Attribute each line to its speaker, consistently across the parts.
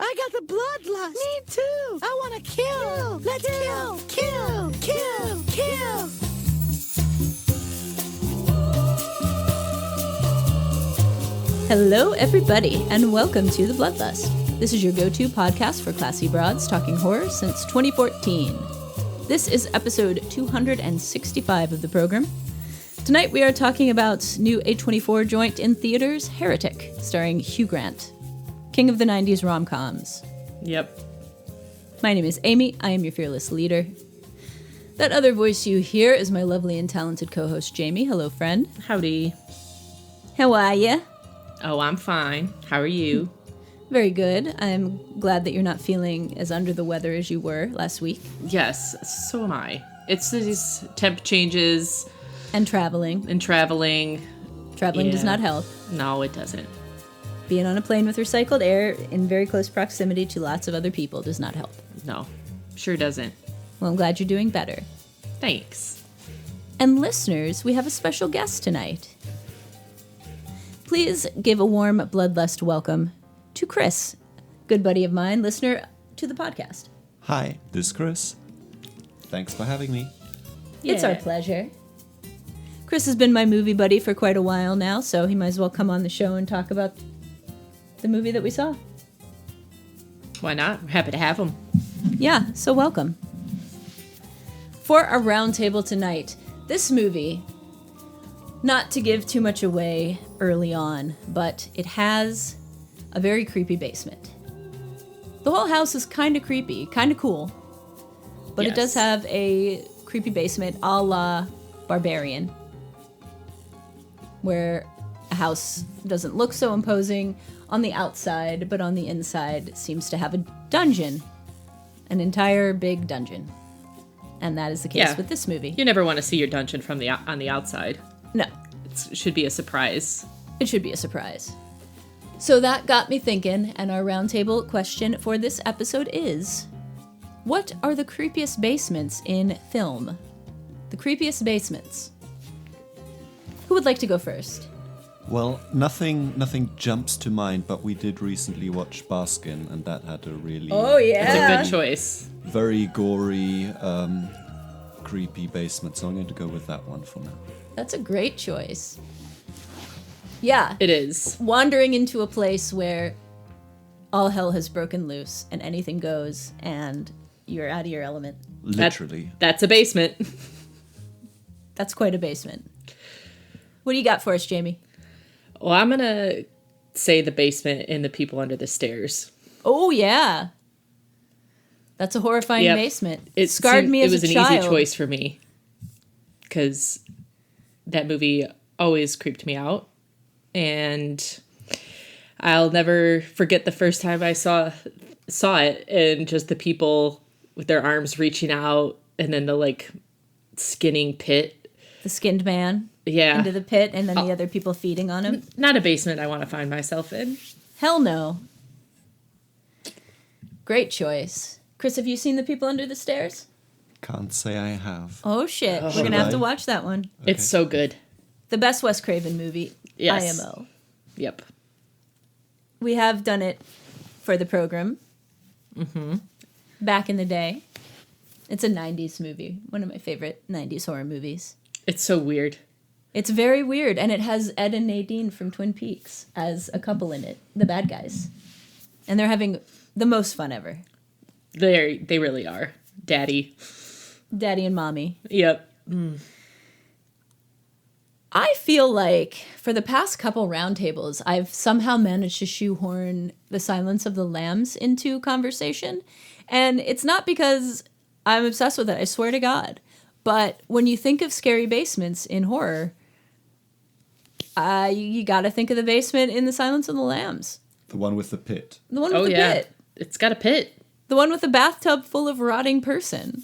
Speaker 1: I got the bloodlust. Me too. I want to kill. Let's kill.
Speaker 2: Hello, everybody, and welcome to The Bloodlust. This is your go-to podcast for classy broads talking horror since 2014. This is episode 265 of the program. Tonight we are talking about new A24 joint in theaters, Heretic, starring Hugh Grant, king of the 90s rom-coms.
Speaker 3: Yep.
Speaker 2: My name is Amy. I am your fearless leader. That other voice you hear is my lovely and talented co-host Jamie. Hello, friend.
Speaker 3: Howdy.
Speaker 2: How are ya?
Speaker 3: Oh, I'm fine. How are you?
Speaker 2: Very good. I'm glad that you're not feeling as under the weather as you were last week.
Speaker 3: Yes, so am I. It's these temp changes.
Speaker 2: And traveling.
Speaker 3: Traveling
Speaker 2: Does not help.
Speaker 3: No, it doesn't.
Speaker 2: Being on a plane with recycled air in very close proximity to lots of other people does not help.
Speaker 3: No, sure doesn't.
Speaker 2: Well, I'm glad you're doing better.
Speaker 3: Thanks.
Speaker 2: And listeners, we have a special guest tonight. Please give a warm bloodlust welcome to Chris, good buddy of mine, listener to the podcast.
Speaker 4: Hi, this is Chris. Thanks for having me.
Speaker 2: It's our pleasure. Chris has been my movie buddy for quite a while now, so he might as well come on the show and talk about the movie that we saw.
Speaker 3: Why not? I'm happy to have him.
Speaker 2: Yeah, so welcome. For our roundtable tonight, this movie, not to give too much away early on, but it has a very creepy basement. The whole house is kind of creepy, kind of cool, but It does have a creepy basement a la Barbarian, where a house doesn't look so imposing on the outside, but on the inside seems to have a dungeon, an entire big dungeon. And that is the case with this movie.
Speaker 3: You never want to see your dungeon from on the outside.
Speaker 2: No.
Speaker 3: It should be a surprise.
Speaker 2: It should be a surprise. So that got me thinking, and our roundtable question for this episode is, what are the creepiest basements in film? The creepiest basements. Who would like to go first?
Speaker 4: Well, nothing jumps to mind, but we did recently watch Baskin, and that had a really
Speaker 3: It's a good choice.
Speaker 4: very gory, creepy basement, so I'm going to go with that one for now.
Speaker 2: That's a great choice. Yeah.
Speaker 3: It is.
Speaker 2: Wandering into a place where all hell has broken loose and anything goes and you're out of your element.
Speaker 4: Literally.
Speaker 3: That's a basement.
Speaker 2: That's quite a basement. What do you got for us, Jamie?
Speaker 3: Well, I'm going to say the basement and the people under the stairs.
Speaker 2: Oh, yeah. That's a horrifying basement. It scarred me as a child.
Speaker 3: It was an easy choice for me because that movie always creeped me out. And I'll never forget the first time I saw it, and just the people with their arms reaching out and then the skinning pit.
Speaker 2: The skinned man.
Speaker 3: Yeah.
Speaker 2: Into the pit, and then the other people feeding on him.
Speaker 3: Not a basement I want to find myself in.
Speaker 2: Hell no. Great choice. Chris, have you seen The People Under the Stairs?
Speaker 4: Can't say I have.
Speaker 2: Oh, shit. We're going to have to watch that one.
Speaker 3: Okay. It's so good.
Speaker 2: The best Wes Craven movie.
Speaker 3: Yes.
Speaker 2: IMO.
Speaker 3: Yep.
Speaker 2: We have done it for the program.
Speaker 3: Mm-hmm.
Speaker 2: Back in the day. It's a 90s movie. One of my favorite 90s horror movies.
Speaker 3: It's so weird.
Speaker 2: It's very weird, and it has Ed and Nadine from Twin Peaks as a couple in it, the bad guys. And they're having the most fun ever.
Speaker 3: They really are. Daddy
Speaker 2: and mommy.
Speaker 3: Yep.
Speaker 2: I feel like for the past couple roundtables, I've somehow managed to shoehorn The Silence of the Lambs into conversation. And it's not because I'm obsessed with it, I swear to God. But when you think of scary basements in horror, you got to think of the basement in The Silence of the Lambs.
Speaker 4: The one with the pit.
Speaker 2: The one with the pit.
Speaker 3: It's got a pit.
Speaker 2: The one with the bathtub full of rotting person.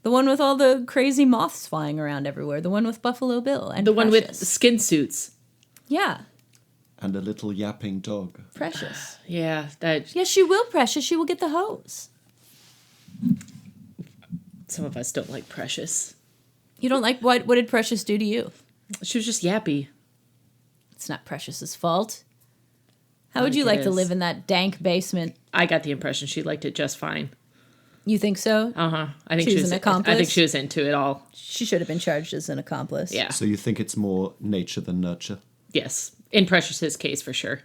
Speaker 2: The one with all the crazy moths flying around everywhere. The one with Buffalo Bill. And
Speaker 3: the
Speaker 2: Precious.
Speaker 3: one with skin suits.
Speaker 2: Yeah.
Speaker 4: And a little yapping dog.
Speaker 2: Precious.
Speaker 3: Yeah.
Speaker 2: Yes, she will, Precious. She will get the hose.
Speaker 3: Some of us don't like Precious.
Speaker 2: You don't like... What did Precious do to you?
Speaker 3: She was just yappy.
Speaker 2: It's not Precious's fault. How would you like to live in that dank basement?
Speaker 3: I got the impression she liked it just fine.
Speaker 2: You think so?
Speaker 3: Uh-huh. I think
Speaker 2: She
Speaker 3: she
Speaker 2: was
Speaker 3: was
Speaker 2: an accomplice?
Speaker 3: I think she was into it all.
Speaker 2: She should have been charged as an accomplice.
Speaker 3: Yeah.
Speaker 4: So you think it's more nature than nurture?
Speaker 3: Yes. In Precious's case, for sure.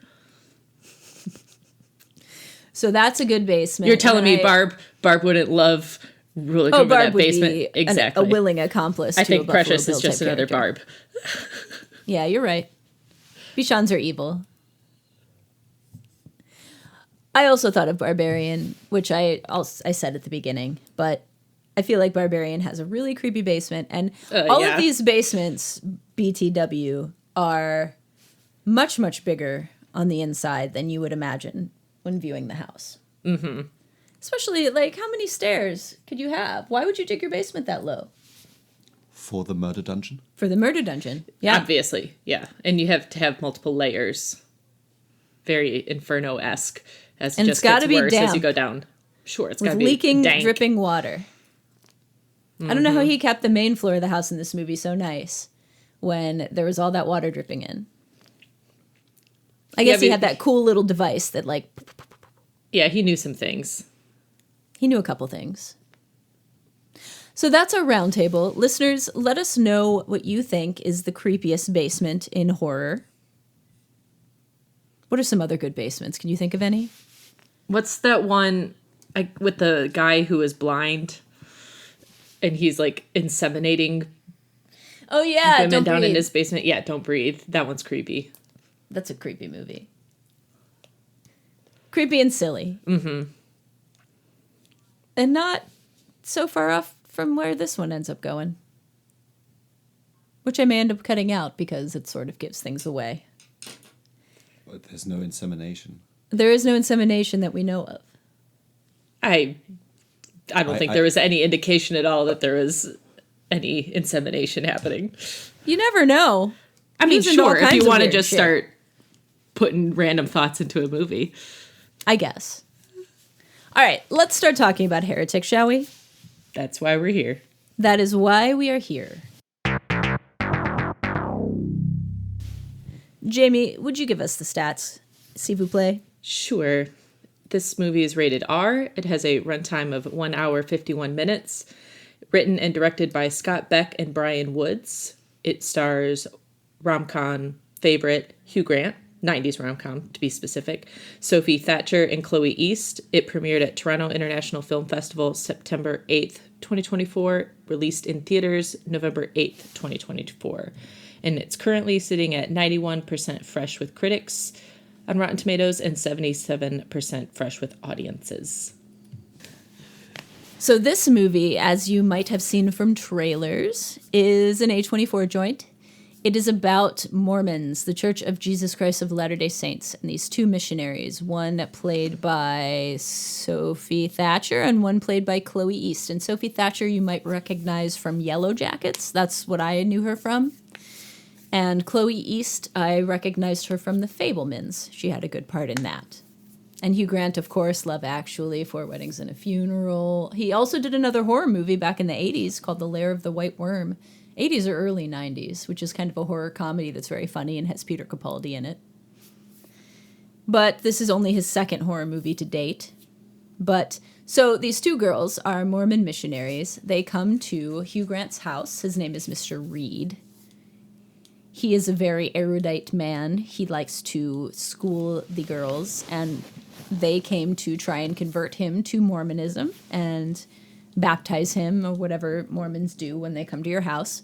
Speaker 2: So that's a good basement.
Speaker 3: You're telling me
Speaker 2: and
Speaker 3: Barb wouldn't love ruling
Speaker 2: Oh,
Speaker 3: over
Speaker 2: Barb
Speaker 3: that
Speaker 2: would
Speaker 3: basement?
Speaker 2: be
Speaker 3: Exactly.
Speaker 2: a willing accomplice.
Speaker 3: I
Speaker 2: to a
Speaker 3: think
Speaker 2: Buffalo
Speaker 3: Precious
Speaker 2: Bill
Speaker 3: is just
Speaker 2: type
Speaker 3: another
Speaker 2: character.
Speaker 3: Barb.
Speaker 2: Yeah, you're right. Bichons are evil. I also thought of Barbarian, which I said at the beginning, but I feel like Barbarian has a really creepy basement, and all
Speaker 3: yeah.
Speaker 2: of these basements, BTW, are much, much bigger on the inside than you would imagine when viewing the house. Mm-hmm. Especially, like, how many stairs could you have? Why would you dig your basement that low?
Speaker 4: For the murder dungeon?
Speaker 2: For the murder dungeon. Yeah.
Speaker 3: Obviously, yeah. And you have to have multiple layers. Very Inferno-esque. As it
Speaker 2: And
Speaker 3: just
Speaker 2: it's gotta
Speaker 3: gets
Speaker 2: be
Speaker 3: worse as
Speaker 2: damp.
Speaker 3: you go down. Sure, it's got
Speaker 2: With
Speaker 3: to be
Speaker 2: leaking,
Speaker 3: dank.
Speaker 2: dripping water. I don't know how he kept the main floor of the house in this movie so nice when there was all that water dripping in. I guess he had that cool little device that, like,
Speaker 3: Yeah, he knew some things.
Speaker 2: he knew a couple things. So that's our roundtable. Listeners, let us know what you think is the creepiest basement in horror. What are some other good basements? Can you think of any?
Speaker 3: What's that one with the guy who is blind and he's like inseminating
Speaker 2: Oh, yeah.
Speaker 3: women
Speaker 2: Don't
Speaker 3: down
Speaker 2: breathe.
Speaker 3: in his basement? Yeah, Don't Breathe. That one's creepy.
Speaker 2: That's a creepy movie. Creepy and silly. Mm-hmm. And not so far off from where this one ends up going. Which I may end up cutting out because it sort of gives things away.
Speaker 4: But there's no insemination.
Speaker 2: There is no insemination that we know of.
Speaker 3: I don't think there was any indication at all that there was any insemination happening.
Speaker 2: You never know.
Speaker 3: I mean,
Speaker 2: He's into all
Speaker 3: sure, if
Speaker 2: kinds
Speaker 3: you
Speaker 2: of
Speaker 3: want to
Speaker 2: weird
Speaker 3: just
Speaker 2: shit.
Speaker 3: start putting random thoughts into a movie.
Speaker 2: I guess. All right, let's start talking about Heretic, shall we?
Speaker 3: That's why we're here.
Speaker 2: That is why we are here. Jamie, would you give us the stats, s'il vous plaît?
Speaker 3: Sure. This movie is rated R. It has a runtime of 1 hour, 51 minutes. Written and directed by Scott Beck and Brian Woods. It stars rom-com favorite Hugh Grant, 90s rom-com to be specific, Sophie Thatcher and Chloe East. It premiered at Toronto International Film Festival September 8th, 2024. Released in theaters November 8th, 2024. And it's currently sitting at 91% fresh with critics on Rotten Tomatoes and 77% fresh with audiences.
Speaker 2: So this movie, as you might have seen from trailers, is an A24 joint. It is about Mormons, the Church of Jesus Christ of Latter-day Saints, and these two missionaries, one played by Sophie Thatcher and one played by Chloe East. And Sophie Thatcher you might recognize from Yellow Jackets. That's what I knew her from. And Chloe East, I recognized her from The Fabelmans. She had a good part in that. And Hugh Grant, of course, Love Actually, Four Weddings and a Funeral. He also did another horror movie back in the 80s called The Lair of the White Worm. 80s or early 90s, which is kind of a horror comedy that's very funny and has Peter Capaldi in it. But this is only his second horror movie to date. So these two girls are Mormon missionaries. They come to Hugh Grant's house. His name is Mr. Reed. He is a very erudite man. He likes to school the girls, and they came to try and convert him to Mormonism and baptize him, or whatever Mormons do when they come to your house.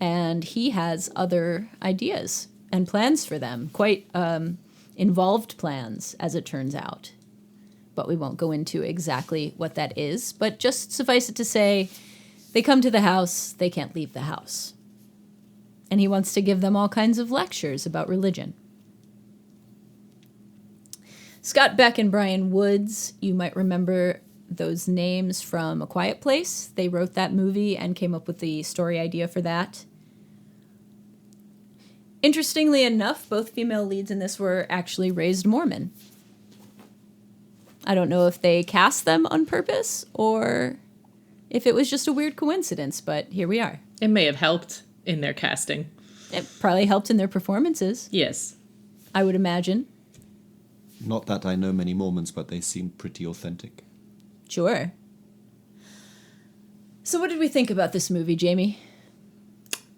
Speaker 2: And he has other ideas and plans for them, quite involved plans, as it turns out. But we won't go into exactly what that is. But just suffice it to say, they come to the house, they can't leave the house. And he wants to give them all kinds of lectures about religion. Scott Beck and Brian Woods, you might remember those names from A Quiet Place. They wrote that movie and came up with the story idea for that. Interestingly enough, both female leads in this were actually raised Mormon. I don't know if they cast them on purpose or if it was just a weird coincidence, but here we are.
Speaker 3: It may have helped in their casting.
Speaker 2: It probably helped in their performances,
Speaker 3: Yes.
Speaker 2: I would imagine.
Speaker 4: Not that I know many Mormons, but they seem pretty authentic.
Speaker 2: Sure. So what did we think about this movie, Jamie?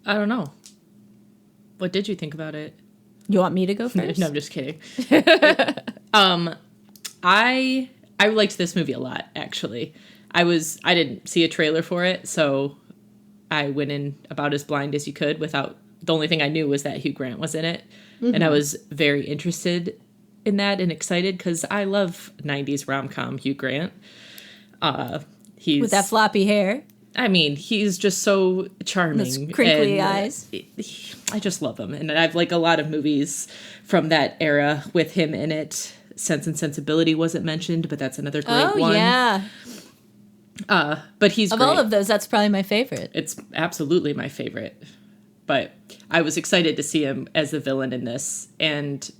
Speaker 3: I don't know. What did you think about it?
Speaker 2: You want me to go first?
Speaker 3: No, I'm just kidding. I liked this movie a lot, actually. I didn't see a trailer for it, so I went in about as blind as you could without, the only thing I knew was that Hugh Grant was in it. Mm-hmm. And I was very interested in that and excited because I love 90s rom-com Hugh Grant. He's
Speaker 2: with that floppy hair.
Speaker 3: I mean, he's just so charming.
Speaker 2: Those crinkly eyes.
Speaker 3: I just love him. And I've like a lot of movies from that era with him in it. Sense and Sensibility wasn't mentioned, but that's another great one. Oh,
Speaker 2: yeah.
Speaker 3: But he's
Speaker 2: of
Speaker 3: great.
Speaker 2: all of those, that's probably my favorite.
Speaker 3: It's absolutely my favorite. But I was excited to see him as the villain in this. And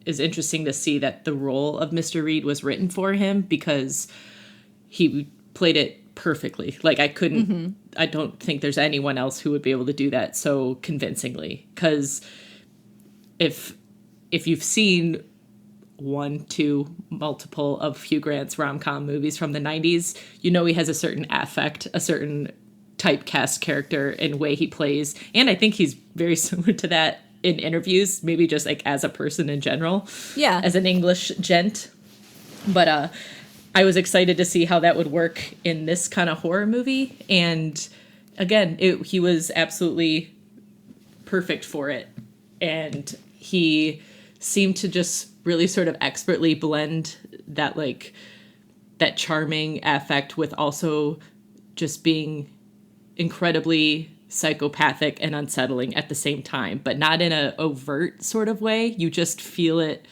Speaker 3: it's interesting to see that the role of Mr. Reed was written for him because he played it perfectly. Like I don't think there's anyone else who would be able to do that so convincingly. Because if you've seen multiple of Hugh Grant's rom-com movies from the 90s, you know he has a certain affect, a certain typecast character and way he plays. And I think he's very similar to that in interviews, maybe just like as a person in general.
Speaker 2: Yeah.
Speaker 3: As an English gent. But I was excited to see how that would work in this kind of horror movie. And again, he was absolutely perfect for it. And he seemed to just really sort of expertly blend that like that charming affect with also just being incredibly psychopathic and unsettling at the same time, but not in a overt sort of way. You just feel it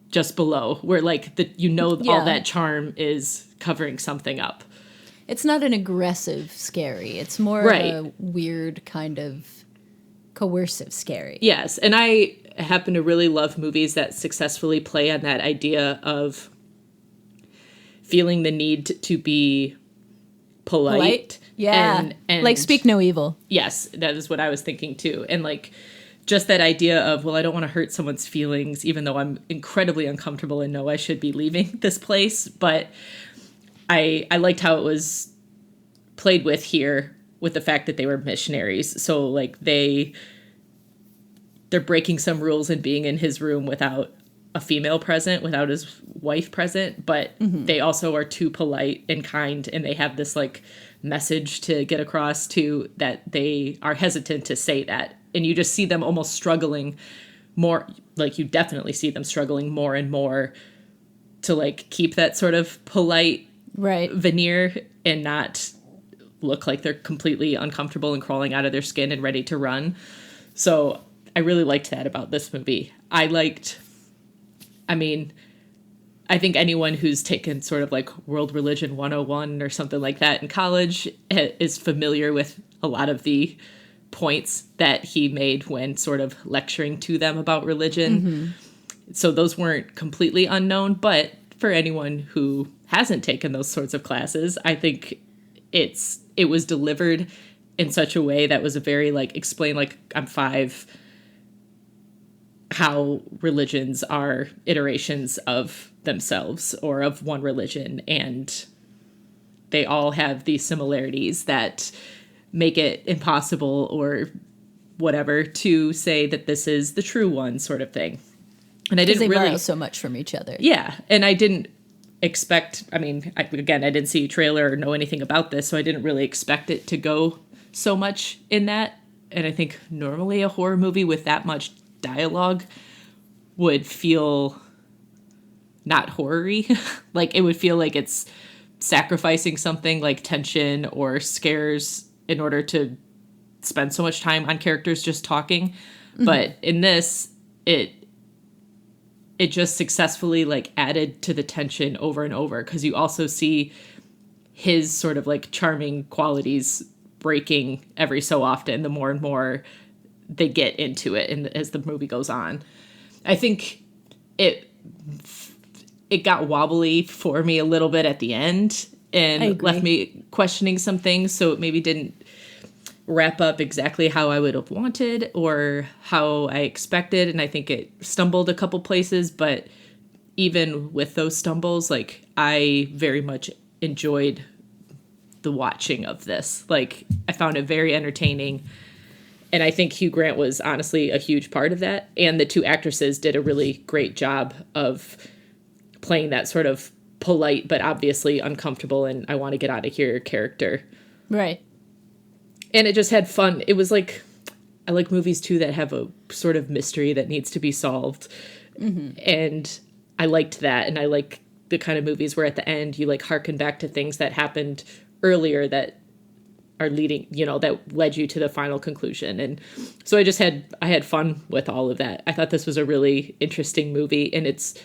Speaker 3: just below where like all that charm is covering something up.
Speaker 2: It's not an aggressive scary. It's more of a weird kind of coercive scary.
Speaker 3: Yes. And I happen to really love movies that successfully play on that idea of feeling the need to be polite.
Speaker 2: Yeah. And like speak no evil.
Speaker 3: Yes. That is what I was thinking too. And like, just that idea of, well, I don't want to hurt someone's feelings, even though I'm incredibly uncomfortable and know I should be leaving this place. But I liked how it was played with here with the fact that they were missionaries. So like they're breaking some rules and being in his room without a female present, without his wife present. But they also are too polite and kind. And they have this like message to get across to that they are hesitant to say that. And you just see them almost struggling more, like you definitely see them struggling more and more to like keep that sort of polite veneer and not look like they're completely uncomfortable and crawling out of their skin and ready to run. So I really liked that about this movie. I think anyone who's taken sort of like World Religion 101 or something like that in college is familiar with a lot of the points that he made when sort of lecturing to them about religion. So those weren't completely unknown, but for anyone who hasn't taken those sorts of classes, I think it was delivered in such a way that was a very like explain like I'm 5 how religions are iterations of themselves or of one religion, and they all have these similarities that make it impossible or whatever to say that this is the true one sort of thing. And I didn't really
Speaker 2: borrow so much from each other.
Speaker 3: Yeah. And I didn't expect, I didn't see a trailer or know anything about this, so I didn't really expect it to go so much in that. And I think normally a horror movie with that much dialogue would feel not horror-y. Like it would feel like it's sacrificing something like tension or scares in order to spend so much time on characters just talking. But in this, it just successfully like added to the tension over and over, because you also see his sort of like charming qualities breaking every so often the more and more they get into it and as the movie goes on. I think it got wobbly for me a little bit at the end and left me questioning some things, so it maybe didn't wrap up exactly how I would have wanted or how I expected, and I think it stumbled a couple places, but even with those stumbles, like I very much enjoyed the watching of this. Like I found it very entertaining. And I think Hugh Grant was honestly a huge part of that. And the two actresses did a really great job of playing that sort of polite, but obviously uncomfortable and I want to get out of here character.
Speaker 2: Right.
Speaker 3: And it just had fun. It was like, I like movies too that have a sort of mystery that needs to be solved. And I liked that. And I like the kind of movies where at the end you like harken back to things that happened earlier that are leading, you know, that led you to the final conclusion. And so I had fun with all of that. I thought this was a really interesting movie, and it's,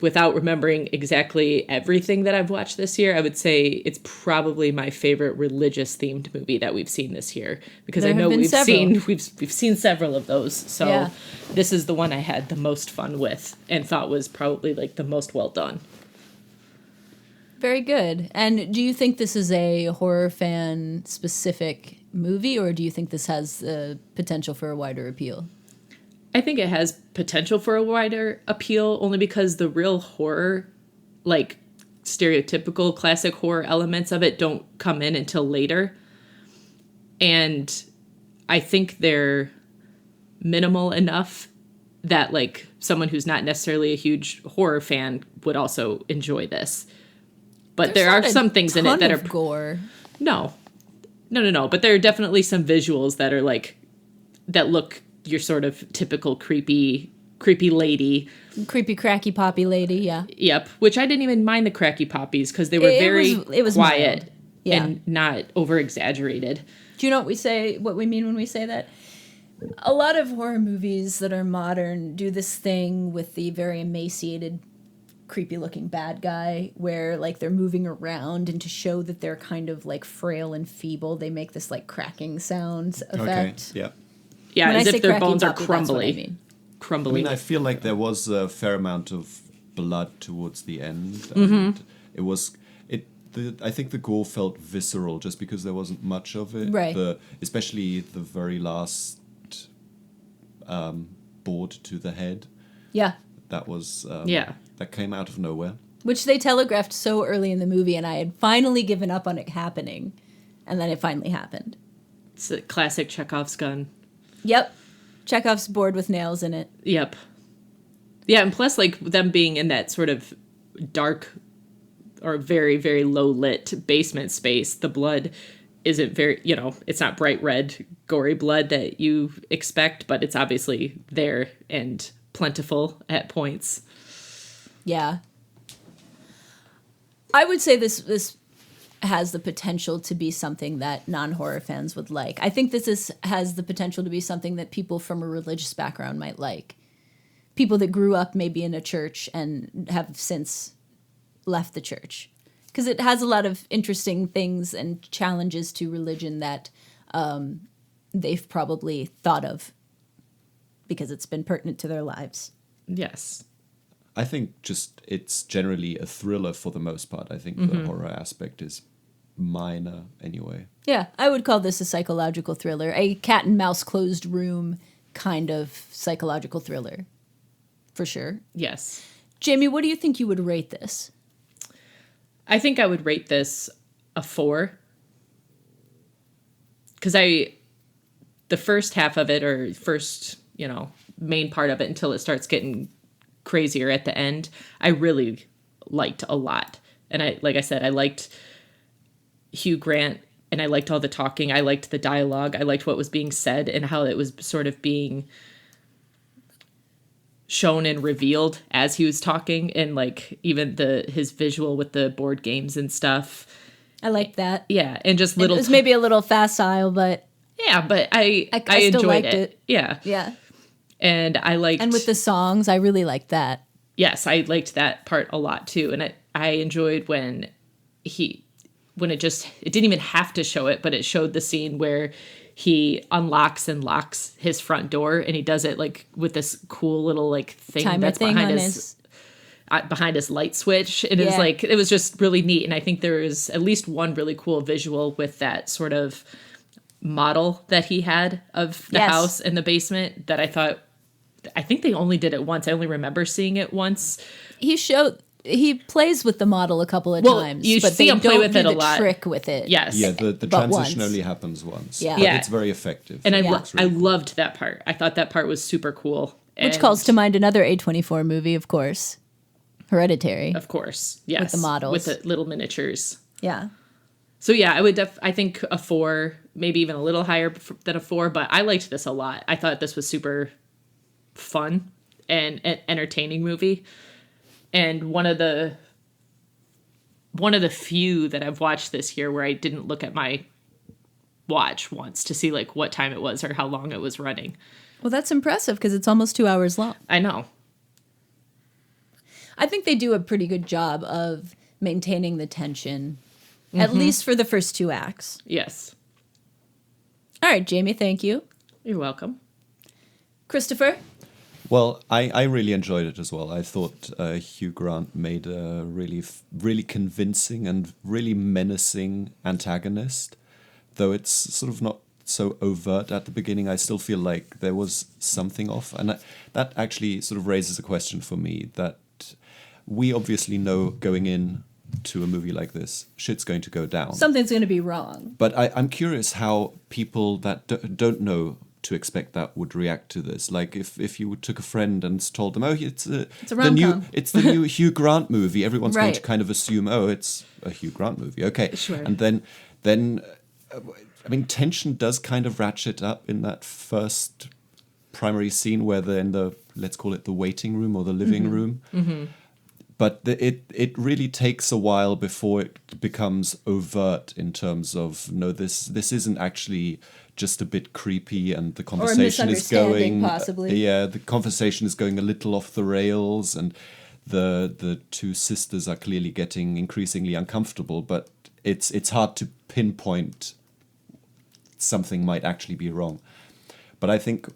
Speaker 3: without remembering exactly everything that I've watched this year, I would say it's probably my favorite religious themed movie that we've seen this year, because
Speaker 2: There
Speaker 3: I know
Speaker 2: have been
Speaker 3: we've seen several of those. So
Speaker 2: Yeah.
Speaker 3: This is the one I had the most fun with and thought was probably like the most well done.
Speaker 2: Very good. And do you think this is a horror fan specific movie, or do you think this has the potential for a wider appeal?
Speaker 3: I think it has potential for a wider appeal, only because the real horror, like stereotypical classic horror elements of it, don't come in until later. And I think they're minimal enough that like someone who's not necessarily a huge horror fan would also enjoy this. But there are some things in it that are
Speaker 2: gore.
Speaker 3: No. But there are definitely some visuals that are like, that look your sort of typical creepy lady.
Speaker 2: Creepy cracky poppy lady, yeah.
Speaker 3: Yep. Which I didn't even mind the cracky poppies because they were
Speaker 2: It was
Speaker 3: quiet
Speaker 2: mild. Yeah.
Speaker 3: and not over exaggerated.
Speaker 2: Do you know what we mean when we say that? A lot of horror movies that are modern do this thing with the very emaciated, creepy looking bad guy where like they're moving around, and to show that they're kind of like frail and feeble, they make this like cracking sounds effect.
Speaker 4: Okay. Yeah.
Speaker 3: Yeah,
Speaker 2: When
Speaker 3: as
Speaker 2: I
Speaker 3: if
Speaker 2: say
Speaker 3: their
Speaker 2: cracky
Speaker 3: bones are
Speaker 2: poppy, that's what I
Speaker 3: crumbly.
Speaker 2: mean.
Speaker 3: Crumbly.
Speaker 4: I feel like there was a fair amount of blood towards the end. And it was I think the gore felt visceral just because there wasn't much of it.
Speaker 2: Right.
Speaker 4: Especially the very last board to the head.
Speaker 2: Yeah.
Speaker 4: That was that came out of nowhere.
Speaker 2: Which they telegraphed so early in the movie, and I had finally given up on it happening. And then it finally happened.
Speaker 3: It's a classic Chekhov's gun.
Speaker 2: Yep. Chekhov's board with nails in it.
Speaker 3: Yep. Yeah, and plus, like, them being in that sort of dark or very, very low lit basement space, the blood isn't very, you know, it's not bright red, gory blood that you expect, but it's obviously there and plentiful at points.
Speaker 2: Yeah. I would say this has the potential to be something that non-horror fans would like. I think this has the potential to be something that people from a religious background might like. People that grew up maybe in a church and have since left the church. Because it has a lot of interesting things and challenges to religion that they've probably thought of because it's been pertinent to their lives.
Speaker 3: Yes.
Speaker 4: I think just it's generally a thriller for the most part. I think the horror aspect is minor anyway.
Speaker 2: Yeah, I would call this a psychological thriller, a cat and mouse closed room kind of psychological thriller, for sure.
Speaker 3: Yes.
Speaker 2: Jamie, what do you think you would rate this?
Speaker 3: I think I would rate this a 4. Because the first half of it, or first, you know, main part of it until it starts getting crazier at the end, I really liked a lot. And like I said, I liked Hugh Grant, and I liked all the talking. I liked the dialogue. I liked what was being said and how it was sort of being shown and revealed as he was talking, and like even his visual with the board games and stuff.
Speaker 2: I liked that.
Speaker 3: Yeah, and just little.
Speaker 2: It was maybe a little facile, but
Speaker 3: yeah, but I
Speaker 2: still
Speaker 3: enjoyed
Speaker 2: liked
Speaker 3: it.
Speaker 2: it.
Speaker 3: Yeah,
Speaker 2: Yeah.
Speaker 3: and I liked.
Speaker 2: And with the songs, I really liked that.
Speaker 3: Yes, I liked that part a lot too, and I enjoyed when it didn't even have to show it, but it showed the scene where he unlocks and locks his front door, and he does it like with this cool little like thing
Speaker 2: Timer
Speaker 3: that's
Speaker 2: thing
Speaker 3: behind his light switch. And it's like, it was just really neat. And I think there is at least one really cool visual with that sort of model that he had of the house in the basement that I thought I think they only did it once. I only remember seeing it once.
Speaker 2: He plays with the model a couple of
Speaker 3: Well,
Speaker 2: times,
Speaker 3: you
Speaker 2: but
Speaker 3: see
Speaker 2: they
Speaker 3: him play
Speaker 2: don't
Speaker 3: with
Speaker 2: do
Speaker 3: it a
Speaker 2: the
Speaker 3: lot.
Speaker 2: trick with it.
Speaker 3: Yes.
Speaker 4: Yeah, the
Speaker 2: But
Speaker 4: transition
Speaker 2: once.
Speaker 4: only happens once.
Speaker 2: Yeah.
Speaker 4: But
Speaker 3: Yeah.
Speaker 4: it's very effective.
Speaker 3: And
Speaker 4: It
Speaker 3: I
Speaker 4: works really well.
Speaker 3: loved that part. I thought that part was super cool.
Speaker 2: Which
Speaker 3: And
Speaker 2: calls to mind another A24 movie, of course, Hereditary.
Speaker 3: Of course, yes.
Speaker 2: With the models.
Speaker 3: With the little miniatures.
Speaker 2: Yeah.
Speaker 3: So yeah, I think a 4, maybe even a little higher than a 4, but I liked this a lot. I thought this was super fun and an entertaining movie. And one of the few that I've watched this year where I didn't look at my watch once to see like what time it was or how long it was running.
Speaker 2: Well, that's impressive because it's almost 2 hours long.
Speaker 3: I know.
Speaker 2: I think they do a pretty good job of maintaining the tension, at least for the first 2 acts.
Speaker 3: Yes.
Speaker 2: All right, Jamie, thank you.
Speaker 3: You're welcome.
Speaker 2: Christopher?
Speaker 4: Well, I really enjoyed it as well. I thought Hugh Grant made a really convincing and really menacing antagonist. Though it's sort of not so overt at the beginning, I still feel like there was something off. And that actually sort of raises a question for me that we obviously know going in to a movie like this, shit's going to go down.
Speaker 2: Something's going to be wrong.
Speaker 4: But I'm curious how people that don't know to expect that would react to this. Like if you took a friend and told them, oh, it's the new Hugh Grant movie, everyone's going to kind of assume, oh, it's a Hugh Grant movie. Okay.
Speaker 3: Sure.
Speaker 4: And then I mean, tension does kind of ratchet up in that first primary scene where they're in the, let's call it the waiting room or the living room. Mm-hmm. But it really takes a while before it becomes overt in terms of, no, this isn't actually just a bit creepy and the conversation is going...
Speaker 2: possibly.
Speaker 4: Yeah, the conversation is going a little off the rails and the two sisters are clearly getting increasingly uncomfortable, but it's hard to pinpoint something might actually be wrong. But I think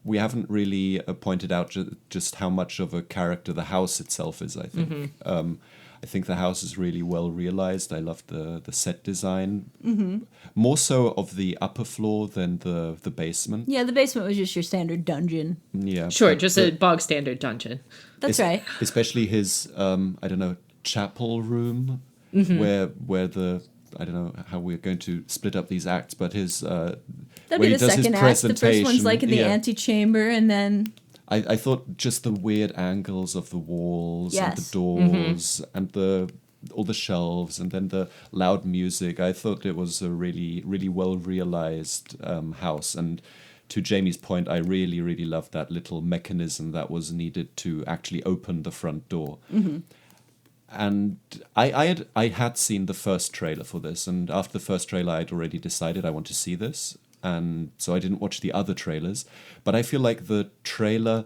Speaker 4: we haven't really pointed out just how much of a character the house itself is, I think. Mm-hmm. I think the house is really well realized. I love the set design. Mm-hmm. More so of the upper floor than the basement.
Speaker 2: Yeah, the basement was just your standard dungeon.
Speaker 4: Yeah.
Speaker 3: Sure, just a bog standard dungeon.
Speaker 2: That's right.
Speaker 4: Especially his, chapel room, mm-hmm. where the... I don't know how we're going to split up these acts, but his
Speaker 2: that'd be the second act. The first one's like in the antechamber, and then
Speaker 4: I thought just the weird angles of the walls and the doors and all the shelves and then the loud music. I thought it was a really, really well realized house. And to Jamie's point, I really, really loved that little mechanism that was needed to actually open the front door. Mm-hmm. And I had seen the first trailer for this, and after the first trailer, I'd already decided I want to see this, and so I didn't watch the other trailers. But I feel like the trailer,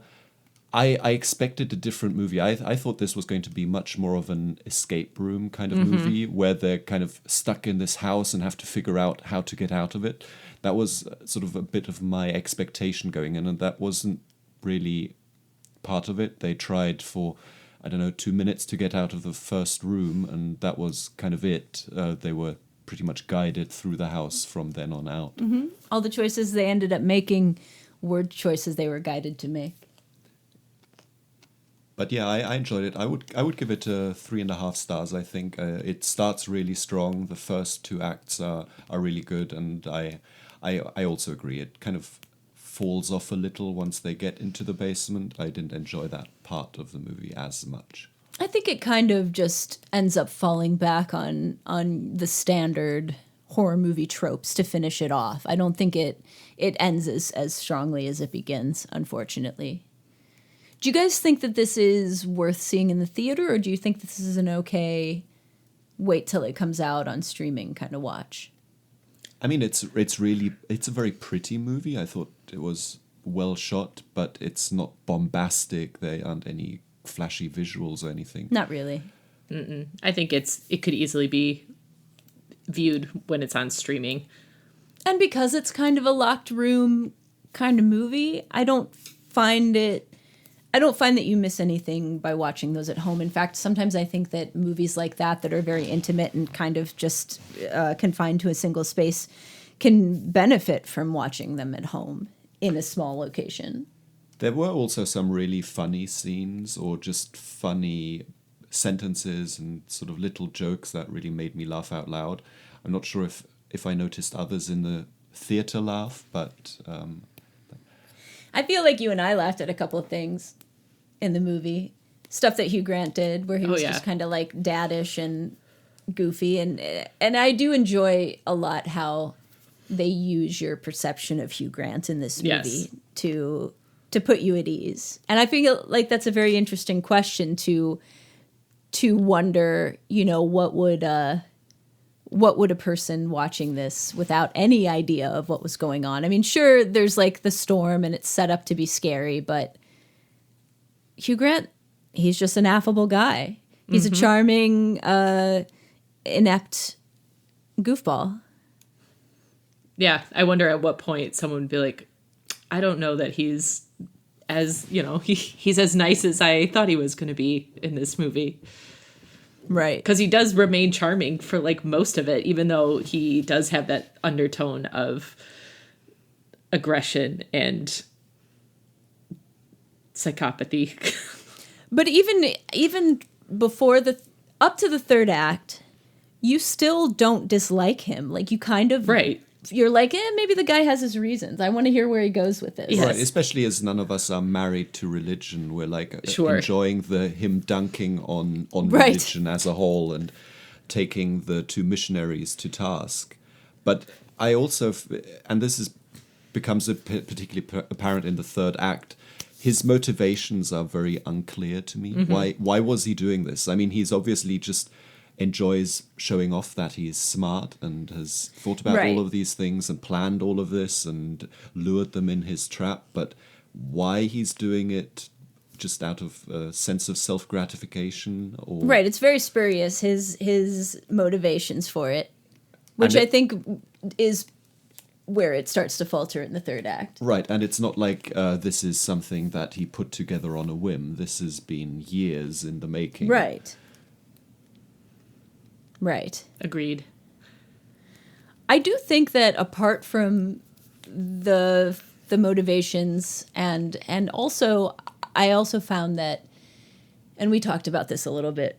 Speaker 4: I expected a different movie. I thought this was going to be much more of an escape room kind of movie, where they're kind of stuck in this house and have to figure out how to get out of it. That was sort of a bit of my expectation going in, and that wasn't really part of it. They tried for... 2 minutes to get out of the first room, and that was kind of it. They were pretty much guided through the house from then on out.
Speaker 2: Mm-hmm. All the choices they ended up making were choices they were guided to make.
Speaker 4: But yeah, I enjoyed it. I would give it 3.5 stars, I think. It starts really strong. The first 2 acts are really good, and I also agree. It kind of falls off a little once they get into the basement. I didn't enjoy that part of the movie as much.
Speaker 2: I think it kind of just ends up falling back on the standard horror movie tropes to finish it off. I don't think it ends as strongly as it begins, unfortunately. Do you guys think that this is worth seeing in the theater, or do you think this is an okay wait till it comes out on streaming kind of watch?
Speaker 4: I mean, it's a very pretty movie. I thought it was well shot, but it's not bombastic. There aren't any flashy visuals or anything.
Speaker 2: Not really.
Speaker 3: Mm-mm. I think it could easily be viewed when it's on streaming.
Speaker 2: And because it's kind of a locked room kind of movie, I don't find that you miss anything by watching those at home. In fact, sometimes I think that movies like that are very intimate and kind of just confined to a single space can benefit from watching them at home in a small location.
Speaker 4: There were also some really funny scenes or just funny sentences and sort of little jokes that really made me laugh out loud. I'm not sure if I noticed others in the theater laugh, but...
Speaker 2: I feel like you and I laughed at a couple of things in the movie. Stuff that Hugh Grant did, where he was just kind of like daddish and goofy. And I do enjoy a lot how they use your perception of Hugh Grant in this movie to put you at ease. And I feel like that's a very interesting question to wonder, you know, what would a person watching this without any idea of what was going on? I mean, sure, there's like the storm and it's set up to be scary, but Hugh Grant, he's just an affable guy. He's a charming, inept goofball.
Speaker 3: Yeah, I wonder at what point someone would be like, I don't know that he's as, you know, he's as nice as I thought he was going to be in this movie.
Speaker 2: Right.
Speaker 3: Because he does remain charming for like most of it, even though he does have that undertone of aggression and psychopathy.
Speaker 2: But even before up to the third act, you still don't dislike him. Like you kind of...
Speaker 3: Right.
Speaker 2: You're like, maybe the guy has his reasons. I want to hear where he goes with this.
Speaker 4: Yes. Right, especially as none of us are married to religion. We're like enjoying him dunking on religion as a whole and taking the two missionaries to task. But I also, and this becomes particularly apparent in the third act, his motivations are very unclear to me. Why was he doing this? I mean, he's obviously just... enjoys showing off that he's smart and has thought about all of these things and planned all of this and lured them in his trap. But why he's doing it just out of a sense of self-gratification? Or... Right,
Speaker 2: it's very spurious, his motivations for it, which I think is where it starts to falter in the third act.
Speaker 4: Right, and it's not like this is something that he put together on a whim. This has been years in the making.
Speaker 2: Right. Right.
Speaker 3: Agreed.
Speaker 2: I do think that apart from the motivations and also I also found that, and we talked about this a little bit,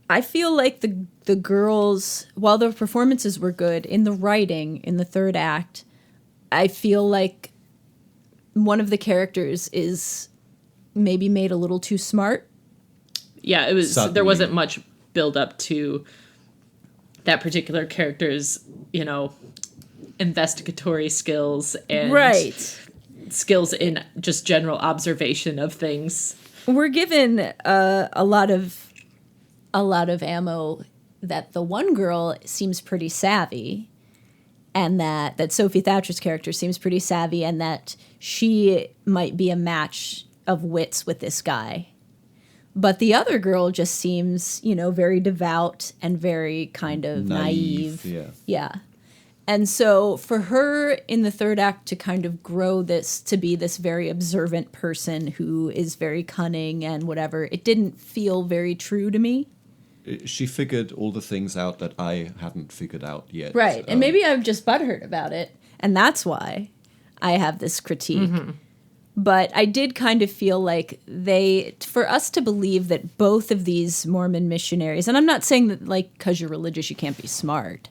Speaker 2: I feel like the girls, while their performances were good, in the writing in the third act, I feel like one of the characters is maybe made a little too smart.
Speaker 3: Yeah, it was. Suddenly. There wasn't much build up to that particular character's, you know, investigatory skills and skills in just general observation of things.
Speaker 2: We're given a lot of ammo that the one girl seems pretty savvy, and that Sophie Thatcher's character seems pretty savvy, and that she might be a match of wits with this guy. But the other girl just seems, you know, very devout and very kind of naive. Yeah. And so for her in the third act to kind of grow this to be this very observant person who is very cunning and whatever, it didn't feel very true to me.
Speaker 4: She figured all the things out that I hadn't figured out yet.
Speaker 2: Right. And maybe I'm just butthurt about it. And that's why I have this critique. Mm-hmm. But I did kind of feel like for us to believe that both of these Mormon missionaries, and I'm not saying that like because you're religious you can't be smart,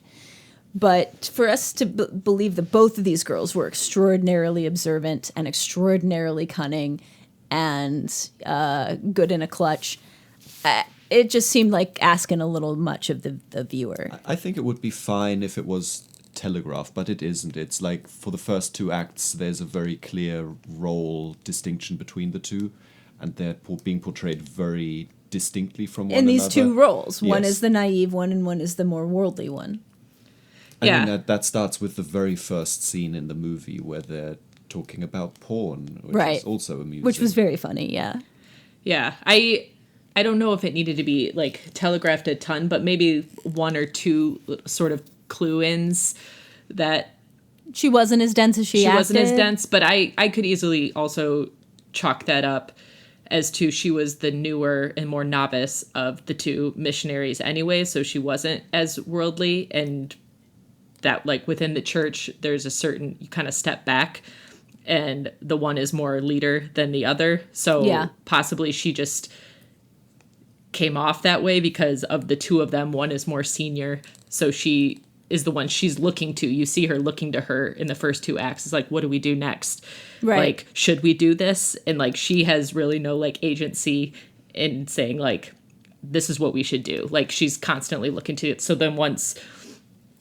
Speaker 2: but for us to believe that both of these girls were extraordinarily observant and extraordinarily cunning and good in a clutch, it just seemed like asking a little much of the viewer.
Speaker 4: I think it would be fine if it was telegraphed, but it isn't. It's like for the first two acts there's a very clear role distinction between the two, and they're being portrayed very distinctly from one another.
Speaker 2: In these two roles. Yes. One is the naive one and one is the more worldly one.
Speaker 4: I mean, that starts with the very first scene in the movie where they're talking about porn, which is also amusing.
Speaker 2: Which was very funny, yeah.
Speaker 3: Yeah, I don't know if it needed to be like telegraphed a ton, but maybe one or two sort of clue-ins that
Speaker 2: she wasn't as dense as she acted.
Speaker 3: Wasn't as dense, but I could easily also chalk that up as to she was the newer and more novice of the two missionaries anyway, so she wasn't as worldly, and that like within the church there's a certain, you kind of step back and the one is more leader than the other. So possibly she just came off that way because of the two of them. One is more senior, so she is the one she's looking to. You see her looking to her in the first two acts. It's like, what do we do next?
Speaker 2: Right.
Speaker 3: Like, should we do this? And like, she has really no like agency in saying like, this is what we should do. Like, she's constantly looking to it. So then once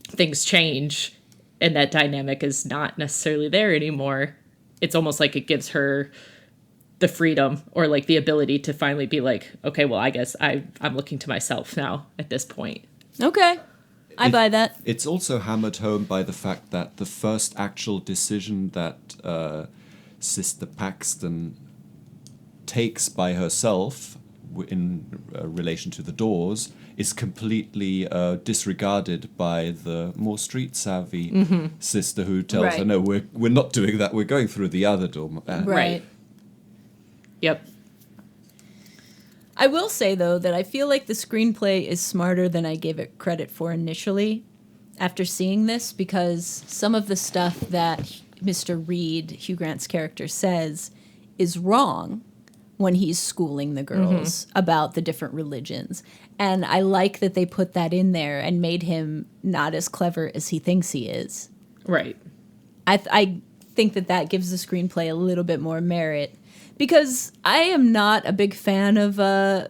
Speaker 3: things change and that dynamic is not necessarily there anymore, it's almost like it gives her the freedom or like the ability to finally be like, okay, well, I guess I'm looking to myself now at this point.
Speaker 2: Okay. I buy that.
Speaker 4: It's also hammered home by the fact that the first actual decision that Sister Paxton takes by herself in relation to the doors is completely disregarded by the more street-savvy sister who tells her, no, we're not doing that, we're going through the other door.
Speaker 2: Right.
Speaker 3: Yep.
Speaker 2: I will say, though, that I feel like the screenplay is smarter than I gave it credit for initially after seeing this, because some of the stuff that Mr. Reed, Hugh Grant's character, says is wrong when he's schooling the girls about the different religions. And I like that they put that in there and made him not as clever as he thinks he is.
Speaker 3: Right.
Speaker 2: I think that gives the screenplay a little bit more merit. Because I am not a big fan of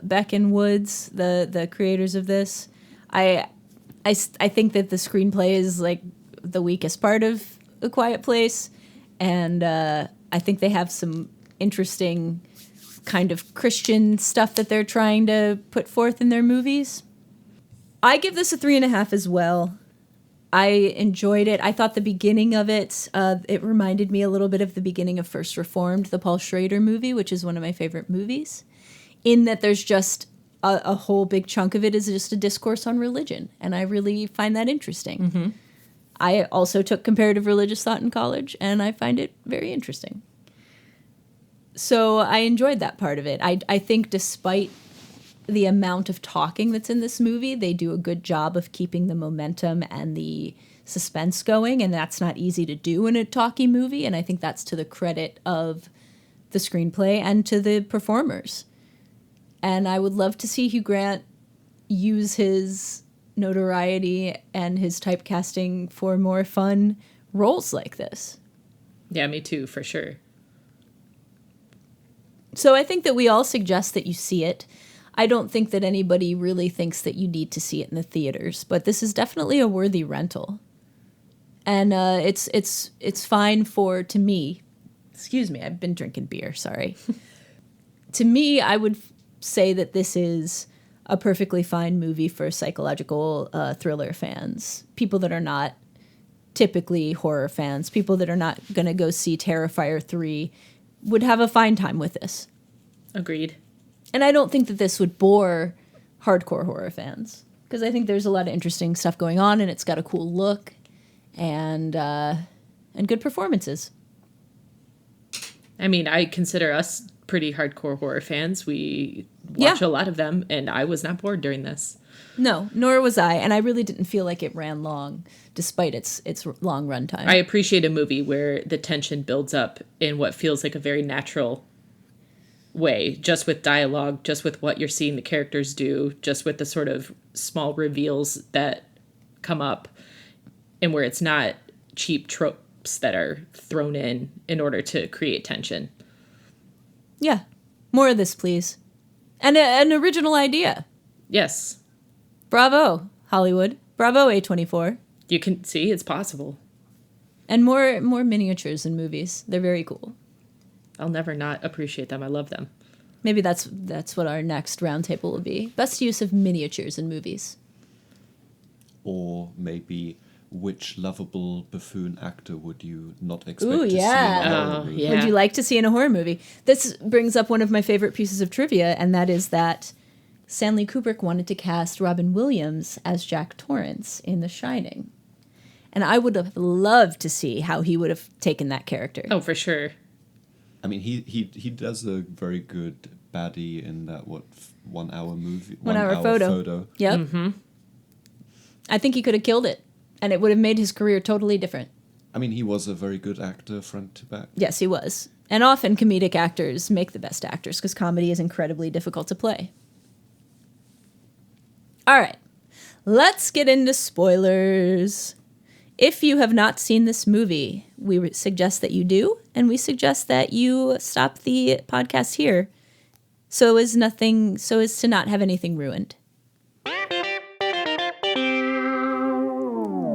Speaker 2: Beck and Woods, the creators of this. I think that the screenplay is like the weakest part of A Quiet Place, and I think they have some interesting kind of Christian stuff that they're trying to put forth in their movies. I give this a 3.5 as well. I enjoyed it. I thought the beginning of it, it reminded me a little bit of the beginning of First Reformed, the Paul Schrader movie, which is one of my favorite movies, in that there's just a whole big chunk of it is just a discourse on religion, and I really find that interesting. I also took comparative religious thought in college, and I find it very interesting. So I enjoyed that part of it. I think despite the amount of talking that's in this movie, they do a good job of keeping the momentum and the suspense going, and that's not easy to do in a talky movie, and I think that's to the credit of the screenplay and to the performers. And I would love to see Hugh Grant use his notoriety and his typecasting for more fun roles like this.
Speaker 3: Yeah, me too, for sure.
Speaker 2: So I think that we all suggest that you see it. I don't think that anybody really thinks that you need to see it in the theaters, but this is definitely a worthy rental. And it's fine for, to me, excuse me, I've been drinking beer, sorry. To me, I would say that this is a perfectly fine movie for psychological thriller fans, people that are not typically horror fans, people that are not going to go see Terrifier 3 would have a fine time with this.
Speaker 3: Agreed.
Speaker 2: And I don't think that this would bore hardcore horror fans, because I think there's a lot of interesting stuff going on, and it's got a cool look and good performances.
Speaker 3: I mean, I consider us pretty hardcore horror fans. We watch a lot of them, and I was not bored during this.
Speaker 2: No, nor was I, and I really didn't feel like it ran long, despite its long runtime.
Speaker 3: I appreciate a movie where the tension builds up in what feels like a very natural way, just with dialogue, just with what you're seeing the characters do, just with the sort of small reveals that come up, and where it's not cheap tropes that are thrown in order to create tension.
Speaker 2: Yeah, more of this, please. And an original idea.
Speaker 3: Yes.
Speaker 2: Bravo, Hollywood. Bravo, A24.
Speaker 3: You can see it's possible.
Speaker 2: And more miniatures in movies. They're very cool.
Speaker 3: I'll never not appreciate them. I love them.
Speaker 2: Maybe that's what our next roundtable will be. Best use of miniatures in movies.
Speaker 4: Or maybe which lovable buffoon actor would you not expect
Speaker 2: Ooh,
Speaker 4: to
Speaker 2: yeah.
Speaker 4: see in a horror movie?
Speaker 3: Yeah.
Speaker 2: Would you like to see in a horror movie? This brings up one of my favorite pieces of trivia, and that is that Stanley Kubrick wanted to cast Robin Williams as Jack Torrance in The Shining. And I would have loved to see how he would have taken that character.
Speaker 3: Oh, for sure.
Speaker 4: I mean, he does a very good baddie in that 1 hour movie,
Speaker 2: 1 hour photo. Yep.
Speaker 3: Mm-hmm.
Speaker 2: I think he could have killed it, and it would have made his career totally different.
Speaker 4: I mean, he was a very good actor, front to back.
Speaker 2: Yes, he was. And often comedic actors make the best actors because comedy is incredibly difficult to play. All right, let's get into spoilers. If you have not seen this movie, we suggest that you do, and we suggest that you stop the podcast here so as to not have anything ruined.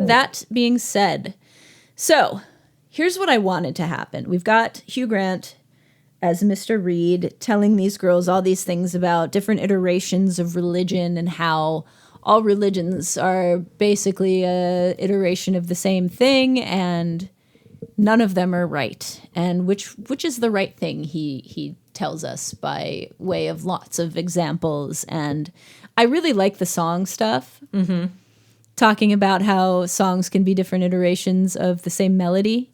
Speaker 2: That being said, so here's what I wanted to happen. We've got Hugh Grant as Mr. Reed telling these girls all these things about different iterations of religion and how all religions are basically a iteration of the same thing and none of them are right. And which is the right thing, he tells us by way of lots of examples. And I really like the song stuff. Mm-hmm. Talking about how songs can be different iterations of the same melody.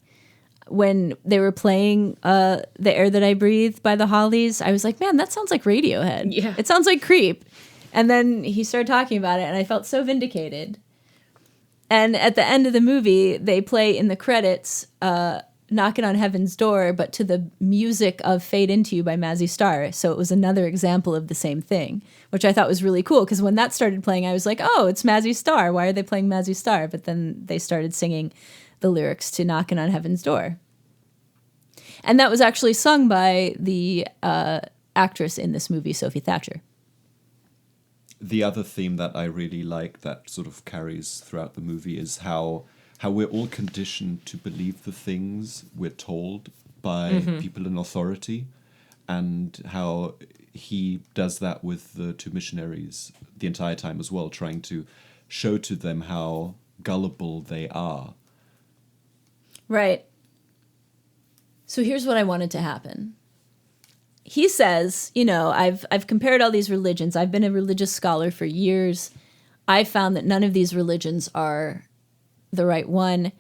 Speaker 2: When they were playing The Air That I Breathe by the Hollies, I was like, man, that sounds like Radiohead.
Speaker 3: Yeah.
Speaker 2: It sounds like Creep. And then he started talking about it, and I felt so vindicated. And at the end of the movie, they play in the credits, Knocking on Heaven's Door, but to the music of Fade Into You by Mazzy Star. So it was another example of the same thing, which I thought was really cool, because when that started playing, I was like, oh, it's Mazzy Star. Why are they playing Mazzy Star? But then they started singing the lyrics to Knocking on Heaven's Door. And that was actually sung by the actress in this movie, Sophie Thatcher.
Speaker 4: The other theme that I really like that sort of carries throughout the movie is how we're all conditioned to believe the things we're told by people in authority, and how he does that with the two missionaries the entire time as well, trying to show to them how gullible they are.
Speaker 2: Right. So here's what I wanted to happen. He says, I've compared all these religions. I've been a religious scholar for years. I found that none of these religions are the right one.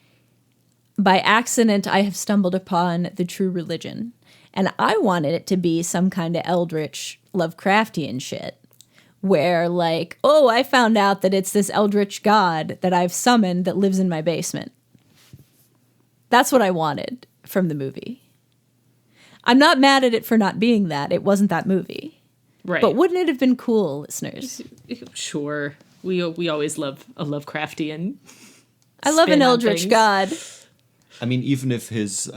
Speaker 2: By accident, I have stumbled upon the true religion. And I wanted it to be some kind of eldritch Lovecraftian shit. Where I found out that it's this eldritch god that I've summoned that lives in my basement. That's what I wanted from the movie. I'm not mad at it for not being that. It wasn't that movie.
Speaker 3: Right.
Speaker 2: But wouldn't it have been cool, listeners?
Speaker 3: Sure. We always love a Lovecraftian.
Speaker 2: I love an eldritch god.
Speaker 4: I mean, even if his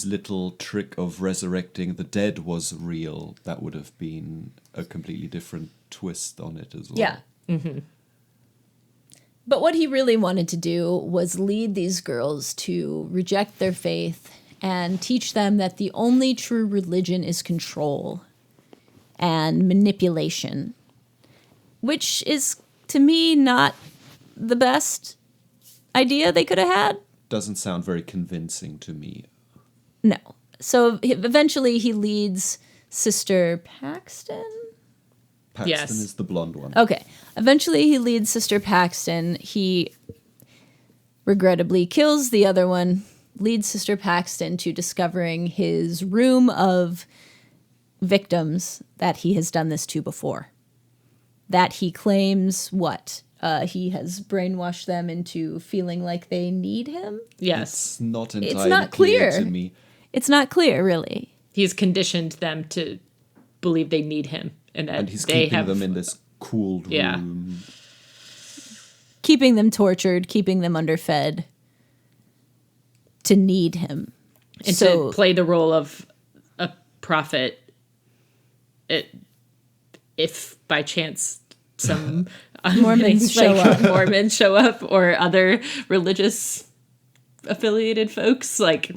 Speaker 4: little trick of resurrecting the dead was real, that would have been a completely different twist on it as well.
Speaker 2: Yeah. Mm-hmm. But what he really wanted to do was lead these girls to reject their faith and teach them that the only true religion is control and manipulation, which is, to me, not the best idea they could have had.
Speaker 4: Doesn't sound very convincing to me.
Speaker 2: No. So eventually he leads Sister Paxton?
Speaker 4: Paxton
Speaker 3: Yes.
Speaker 4: is the blonde one.
Speaker 2: Okay. Eventually he leads Sister Paxton. He regrettably kills the other one, leads Sister Paxton to discovering his room of victims that he has done this to before. That he claims he has brainwashed them into feeling like they need him.
Speaker 3: Yes.
Speaker 4: It's not entirely
Speaker 2: not
Speaker 4: clear
Speaker 2: clear
Speaker 4: to me.
Speaker 2: It's not clear, really.
Speaker 3: He's conditioned them to believe they need him. And
Speaker 4: He's
Speaker 3: they
Speaker 4: keeping
Speaker 3: have
Speaker 4: them in this cooled
Speaker 3: Yeah.
Speaker 4: room.
Speaker 2: Keeping them tortured, keeping them underfed to need him.
Speaker 3: and to play the role of a prophet. If by chance some
Speaker 2: Mormons show up.
Speaker 3: Mormons show up, or other religious affiliated folks,
Speaker 4: Right.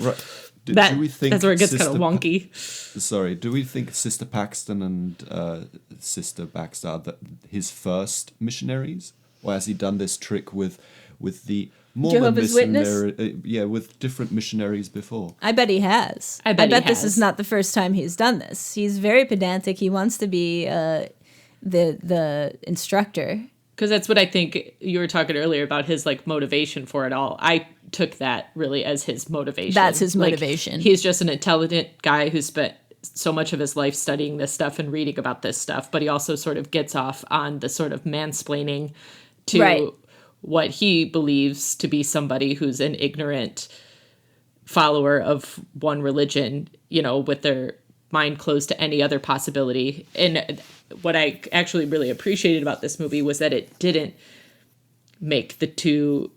Speaker 3: that.
Speaker 4: Do we think
Speaker 3: That's where it gets kind
Speaker 4: Sister
Speaker 3: of wonky.
Speaker 4: do we think Sister Paxton and Sister Baxter are his first missionaries? Or has he done this trick with the Mormon
Speaker 2: Jehovah's Witness?
Speaker 4: With different missionaries before?
Speaker 2: I bet he has.
Speaker 3: I bet he
Speaker 2: this
Speaker 3: has.
Speaker 2: is not the first time he's done this. He's very pedantic. He wants to be the instructor.
Speaker 3: Because that's what I think you were talking earlier about, his motivation for it all. I took that really as his motivation.
Speaker 2: That's his motivation.
Speaker 3: He's just an intelligent guy who spent so much of his life studying this stuff and reading about this stuff, but he also sort of gets off on the sort of mansplaining to
Speaker 2: Right.
Speaker 3: what he believes to be somebody who's an ignorant follower of one religion, with their mind closed to any other possibility. And what I actually really appreciated about this movie was that it didn't make the two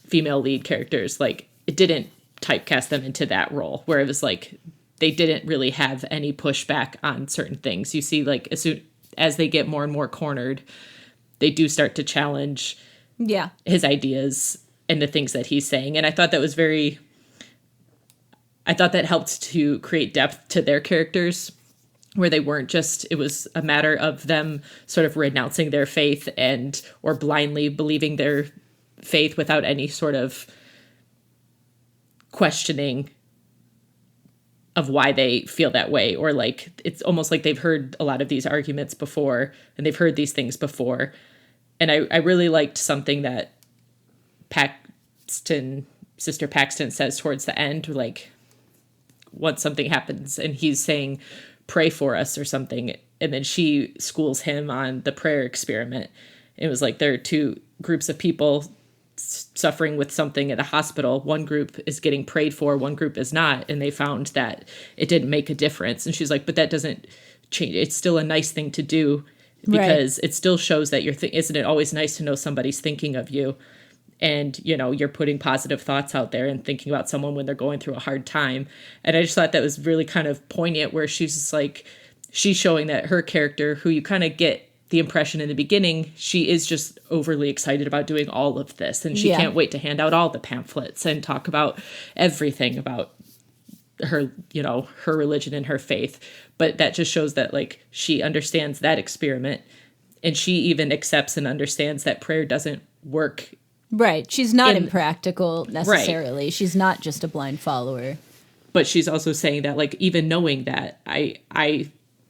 Speaker 3: female lead characters, like, it didn't typecast them into that role, where it was like they didn't really have any pushback on certain things. You see, like, as soon as they get more and more cornered, they do start to challenge his ideas and the things that he's saying. And I thought that helped to create depth to their characters, where they weren't just, it was a matter of them sort of renouncing their faith or blindly believing their faith without any sort of questioning of why they feel that way. Or like, it's almost like they've heard a lot of these arguments before and they've heard these things before. And I really liked something that Sister Paxton says towards the end, like, once something happens and he's saying, pray for us or something, and then she schools him on the prayer experiment. It was like, there are two groups of people suffering with something at a hospital. One group is getting prayed for, one group is not, and they found that it didn't make a difference. And she's like, but that doesn't change. It's still a nice thing to do, because it still shows that isn't it always nice to know somebody's thinking of you, and you're putting positive thoughts out there and thinking about someone when they're going through a hard time. And I just thought that was really kind of poignant, where she's just like, she's showing that her character, who you kind of get the impression in the beginning, she is just overly excited about doing all of this, and she can't wait to hand out all the pamphlets and talk about everything about her, her religion and her faith. But that just shows that, like, she understands that experiment, and she even accepts and understands that prayer doesn't work.
Speaker 2: Right. She's not impractical necessarily. Right. She's not just a blind follower.
Speaker 3: But she's also saying that, like, even knowing that,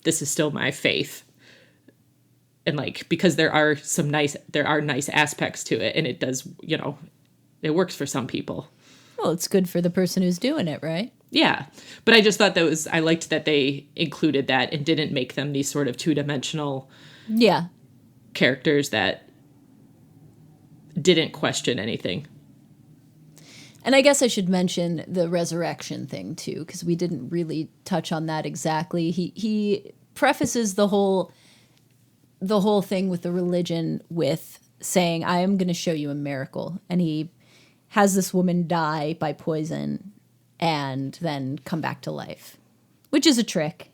Speaker 3: this is still my faith. And, like, because there are nice aspects to it, and it does, it works for some people.
Speaker 2: Well, it's good for the person who's doing it, right?
Speaker 3: Yeah. But I just thought I liked that they included that and didn't make them these sort of two-dimensional characters that didn't question anything.
Speaker 2: And I guess I should mention the resurrection thing too, because we didn't really touch on that exactly. He prefaces the whole thing with the religion with saying, I am going to show you a miracle. And he has this woman die by poison and then come back to life, which is a trick.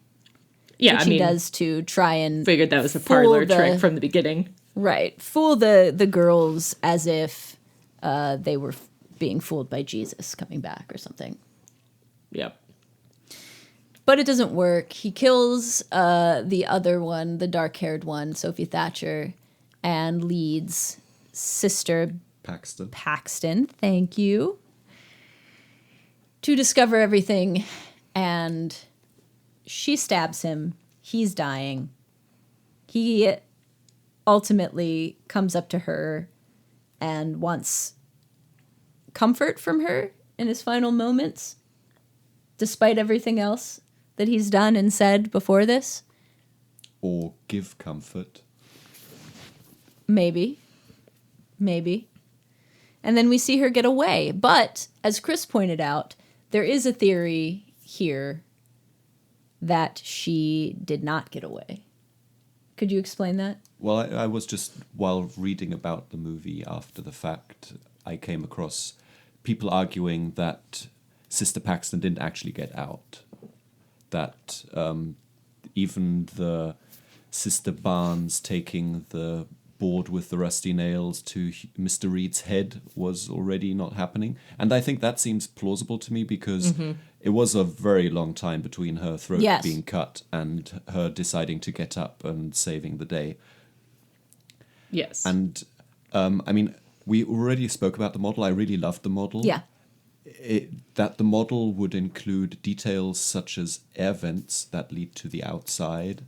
Speaker 3: Yeah,
Speaker 2: which he does to try and
Speaker 3: figured that was a parlor trick from the beginning.
Speaker 2: Right. Fool the girls as if they were being fooled by Jesus coming back or something.
Speaker 3: Yep.
Speaker 2: But it doesn't work. He kills the other one, the dark-haired one, Sophie Thatcher, and leads Sister Paxton, thank you, to discover everything. And she stabs him. He's dying. He ultimately comes up to her and wants comfort from her in his final moments, despite everything else that he's done and said before this.
Speaker 4: Or give comfort.
Speaker 2: Maybe. And then we see her get away. But, as Chris pointed out, there is a theory here that she did not get away. Could you explain that?
Speaker 4: Well, I was just, while reading about the movie after the fact, I came across people arguing that Sister Paxton didn't actually get out. That even the Sister Barnes taking the board with the rusty nails to Mr. Reed's head was already not happening. And I think that seems plausible to me, because it was a very long time between her throat being cut and her deciding to get up and saving the day.
Speaker 3: Yes.
Speaker 4: And, we already spoke about the model. I really loved the model.
Speaker 2: Yeah.
Speaker 4: That the model would include details such as air vents that lead to the outside.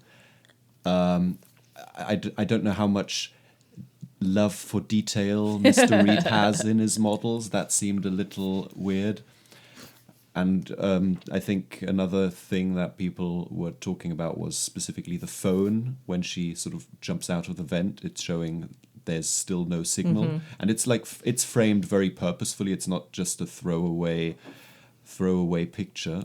Speaker 4: I don't know how much love for detail Mr. Reed has in his models. That seemed a little weird. And I think another thing that people were talking about was specifically the phone. When she sort of jumps out of the vent, it's showing there's still no signal. And it's like it's framed very purposefully. It's not just a throwaway picture.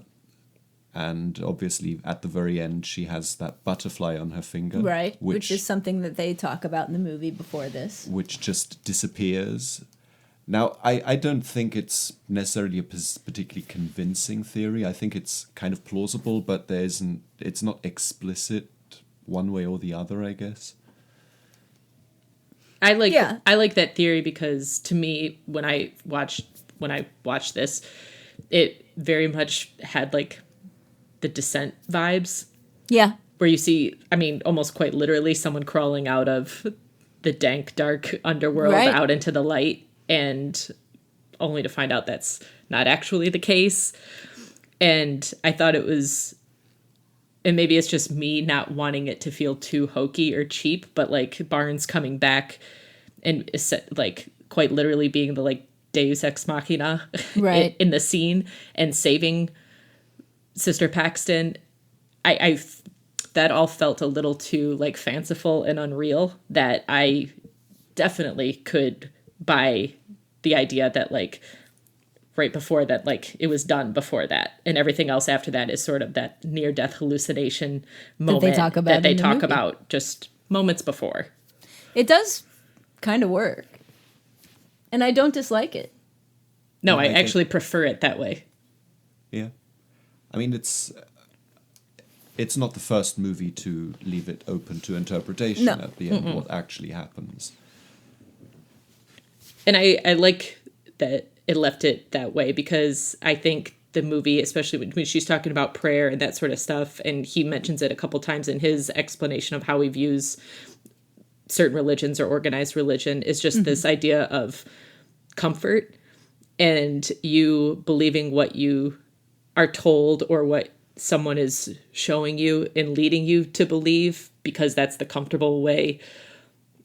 Speaker 4: And obviously, at the very end, she has that butterfly on her finger.
Speaker 2: Right, which is something that they talk about in the movie before this. Which
Speaker 4: just disappears. Now, I don't think it's necessarily a particularly convincing theory. I think it's kind of plausible, but it's not explicit one way or the other, I guess.
Speaker 3: I like that theory because to me, when I watched this, it very much had like the Descent vibes.
Speaker 2: Yeah.
Speaker 3: Where you see, I mean, almost quite literally someone crawling out of the dank, dark underworld out into the light, and only to find out that's not actually the case. And I thought it was, and maybe it's just me not wanting it to feel too hokey or cheap, but like Barnes coming back and like quite literally being the like Deus Ex Machina in the scene and saving Sister Paxton, I that all felt a little too like fanciful and unreal, that I definitely could buy the idea that like right before that, like it was done before that, and everything else after that is sort of that near-death hallucination moment that they talk about just moments before.
Speaker 2: It does kind of work, and I don't dislike it.
Speaker 3: No, I actually prefer it that way.
Speaker 4: Yeah. I mean, it's not the first movie to leave it open to interpretation at the end, what actually happens.
Speaker 3: And I like that it left it that way, because I think the movie, especially when she's talking about prayer and that sort of stuff, and he mentions it a couple times in his explanation of how he views certain religions or organized religion, is just this idea of comfort and you believing what you are told or what someone is showing you and leading you to believe, because that's the comfortable way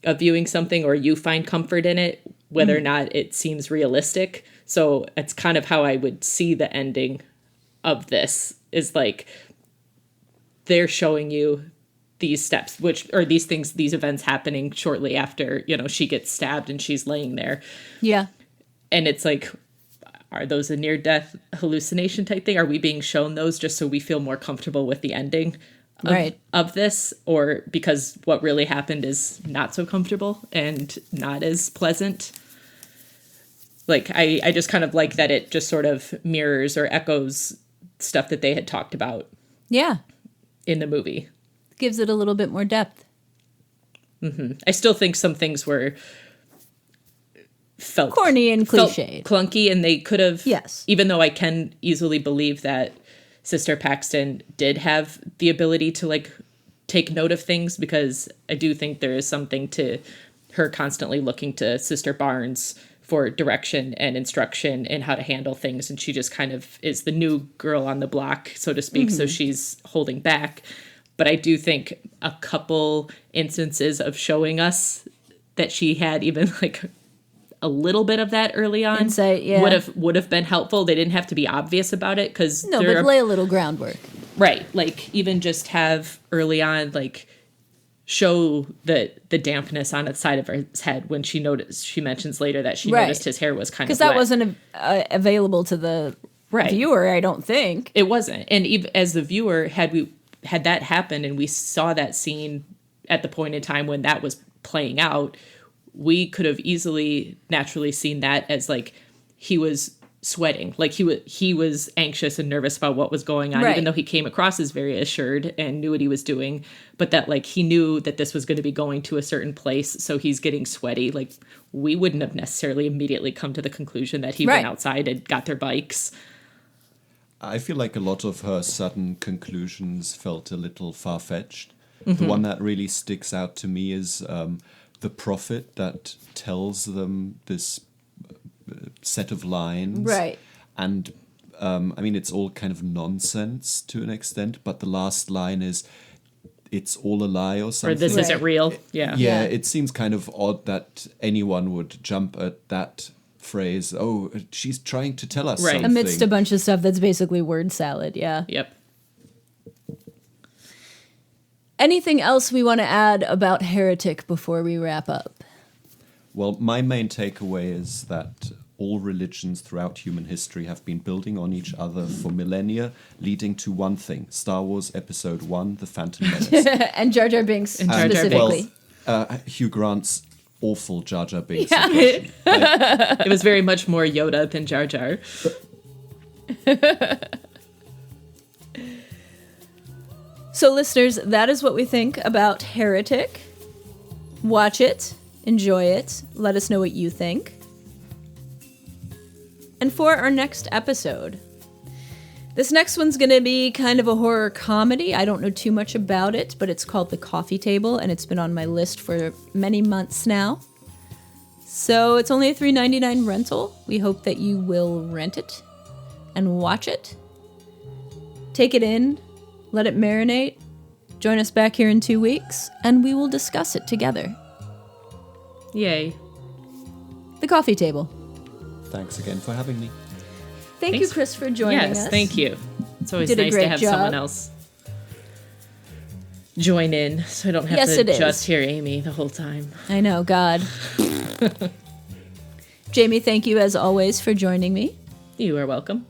Speaker 3: of viewing something, or you find comfort in it, whether or not it seems realistic. So it's kind of how I would see the ending of this, is like they're showing you these steps, these events happening shortly after, she gets stabbed and she's laying there.
Speaker 2: Yeah.
Speaker 3: And it's like, are those a near-death hallucination type thing? Are we being shown those just so we feel more comfortable with the ending of this? Or because what really happened is not so comfortable and not as pleasant? Like, I just kind of like that it just sort of mirrors or echoes stuff that they had talked about in the movie.
Speaker 2: Gives it a little bit more depth.
Speaker 3: I still think some things were felt
Speaker 2: corny and cliched,
Speaker 3: clunky, and they could have, even though I can easily believe that Sister Paxton did have the ability to like take note of things, because I do think there is something to her constantly looking to Sister Barnes for direction and instruction and how to handle things, and she just kind of is the new girl on the block, so to speak. So she's holding back, but I do think a couple instances of showing us that she had even like a little bit of that early on
Speaker 2: insight,
Speaker 3: would have been helpful. They didn't have to be obvious about it, because
Speaker 2: but lay a little groundwork,
Speaker 3: right? Like even just have early on, like show the dampness on the side of his head when she mentions later that she noticed his hair was kind of wet.
Speaker 2: Because that wasn't available to the viewer, I don't think.
Speaker 3: It wasn't, and even as the viewer, had that happened and we saw that scene at the point in time when that was playing out, we could have easily naturally seen that as like he was sweating, like he was anxious and nervous about what was going on, even though he came across as very assured and knew what he was doing, but that like he knew that this was going to be going to a certain place, so he's getting sweaty. Like we wouldn't have necessarily immediately come to the conclusion that he went outside and got their bikes.
Speaker 4: I feel like a lot of her sudden conclusions felt a little far-fetched. The one that really sticks out to me is the prophet that tells them this set of lines.
Speaker 2: Right.
Speaker 4: And, I mean, it's all kind of nonsense to an extent, but the last line is, it's all a lie or something.
Speaker 3: Or this isn't real.
Speaker 4: Yeah, it seems kind of odd that anyone would jump at that phrase. Oh, she's trying to tell us something.
Speaker 2: Amidst a bunch of stuff that's basically word salad,
Speaker 3: Yep.
Speaker 2: Anything else we want to add about Heretic before we wrap up?
Speaker 4: Well, my main takeaway is that all religions throughout human history have been building on each other for millennia, leading to one thing: Star Wars Episode 1, The Phantom Menace.
Speaker 2: And Jar Jar Binks
Speaker 3: And Jar Jar
Speaker 2: specifically.
Speaker 4: Hugh Grant's awful Jar Jar Binks
Speaker 2: Yeah.
Speaker 4: impression.
Speaker 3: It was very much more Yoda than Jar Jar.
Speaker 2: So, listeners, that is what we think about Heretic. Watch it, enjoy it, let us know what you think. And for our next episode, this next one's going to be kind of a horror comedy. I don't know too much about it, but it's called The Coffee Table, and it's been on my list for many months now. So it's only a $3.99 rental. We hope that you will rent it and watch it. Take it in, let it marinate. Join us back here in 2 weeks, and we will discuss it together.
Speaker 3: Yay.
Speaker 2: The Coffee Table.
Speaker 4: Thanks again for having me.
Speaker 2: Thank you, Chris, for joining us.
Speaker 3: Yes, thank you. It's always
Speaker 2: Did a
Speaker 3: nice to
Speaker 2: great
Speaker 3: have
Speaker 2: job.
Speaker 3: someone else join in, so I don't have
Speaker 2: Yes,
Speaker 3: to
Speaker 2: it is.
Speaker 3: just hear Amy the whole time.
Speaker 2: I know, God. Jamie, thank you as always for joining me.
Speaker 3: You are welcome.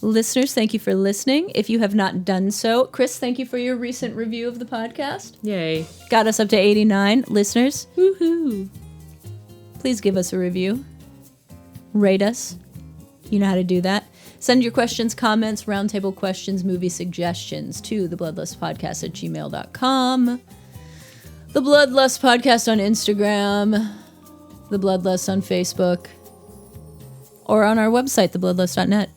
Speaker 2: Listeners, thank you for listening. If you have not done so, Chris, thank you for your recent review of the podcast.
Speaker 3: Yay.
Speaker 2: Got us up to 89 listeners.
Speaker 3: Woohoo.
Speaker 2: Please give us a review. Rate us. You know how to do that. Send your questions, comments, roundtable questions, movie suggestions to thebloodlustpodcast@gmail.com. The Bloodlust Podcast on Instagram. The Bloodlust on Facebook. Or on our website, thebloodlust.net.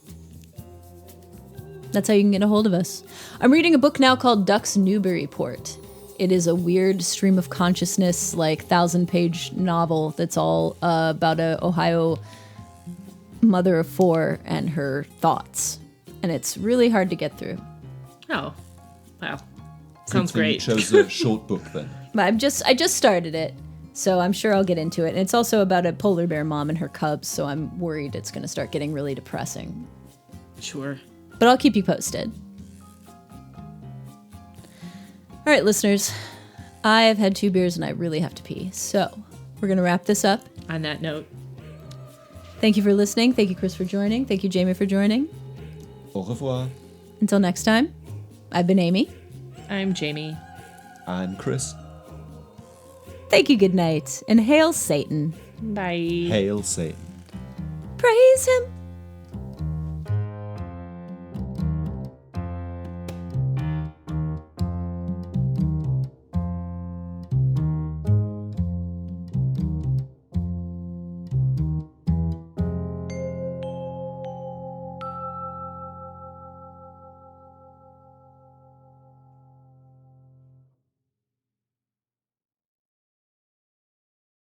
Speaker 2: That's how you can get a hold of us. I'm reading a book now called Duck's Newburyport. It is a weird stream of consciousness, like 1,000-page novel that's all about a Ohio mother of 4 and her thoughts. And it's really hard to get through.
Speaker 3: Oh. Wow. Sounds
Speaker 4: Good thing
Speaker 3: great.
Speaker 4: You chose a short book then.
Speaker 2: But I just started it, so I'm sure I'll get into it. And it's also about a polar bear mom and her cubs, so I'm worried it's going to start getting really depressing.
Speaker 3: Sure.
Speaker 2: But I'll keep you posted. All right, listeners. I have had 2 beers and I really have to pee. So we're going to wrap this up.
Speaker 3: On that note,
Speaker 2: Thank you for listening. Thank you, Chris, for joining. Thank you, Jamie, for joining.
Speaker 4: Au revoir.
Speaker 2: Until next time, I've been Amy.
Speaker 3: I'm Jamie.
Speaker 4: I'm Chris.
Speaker 2: Thank you, good night, and hail Satan.
Speaker 3: Bye.
Speaker 4: Hail Satan.
Speaker 2: Praise him.